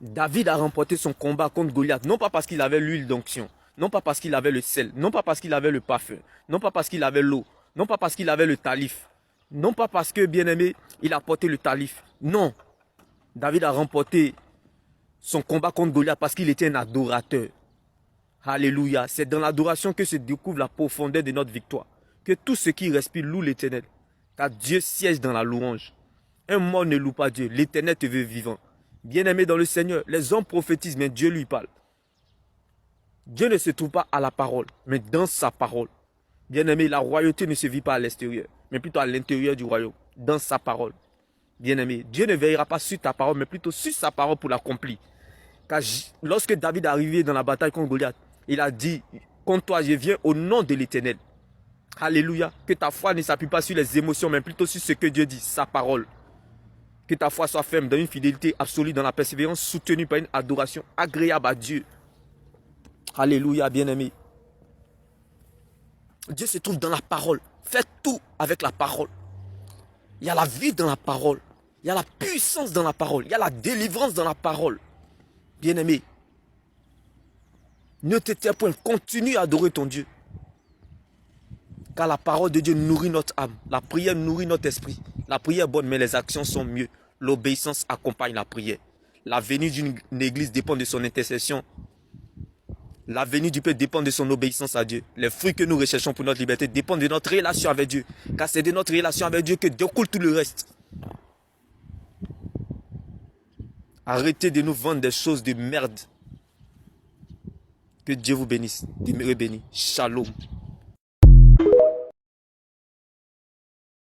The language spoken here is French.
David a remporté son combat contre Goliath, non pas parce qu'il avait l'huile d'onction, non pas parce qu'il avait le sel, non pas parce qu'il avait le parfum, non pas parce qu'il avait l'eau, non pas parce qu'il avait le talif, non pas parce que, bien aimé, il a porté le talif. Non, David a remporté son combat contre Goliath parce qu'il était un adorateur. Alléluia. C'est dans l'adoration que se découvre la profondeur de notre victoire. Que tout ce qui respire loue l'Éternel. Car Dieu siège dans la louange. Un mort ne loue pas Dieu. L'Éternel te veut vivant. Bien-aimé dans le Seigneur, les hommes prophétisent, mais Dieu lui parle. Dieu ne se trouve pas à la parole, mais dans sa parole. Bien-aimé, la royauté ne se vit pas à l'extérieur, mais plutôt à l'intérieur du royaume, dans sa parole. Bien-aimé, Dieu ne veillera pas sur ta parole, mais plutôt sur sa parole pour l'accomplir. Car lorsque David est arrivé dans la bataille contre Goliath, il a dit, contre toi, je viens au nom de l'Éternel. Alléluia. Que ta foi ne s'appuie pas sur les émotions, mais plutôt sur ce que Dieu dit, sa parole. Que ta foi soit ferme dans une fidélité absolue, dans la persévérance, soutenue par une adoration agréable à Dieu. Alléluia, bien-aimé. Dieu se trouve dans la parole. Faites tout avec la parole. Il y a la vie dans la parole. Il y a la puissance dans la parole. Il y a la délivrance dans la parole. Bien-aimé, ne te tais point, continue à adorer ton Dieu. Car la parole de Dieu nourrit notre âme. La prière nourrit notre esprit. La prière est bonne, mais les actions sont mieux. L'obéissance accompagne la prière. La venue d'une église dépend de son intercession. La venue du peuple dépend de son obéissance à Dieu. Les fruits que nous recherchons pour notre liberté dépendent de notre relation avec Dieu. Car c'est de notre relation avec Dieu que découle tout le reste. Arrêtez de nous vendre des choses de merde. Que Dieu vous bénisse. Demeurez bénis. Shalom.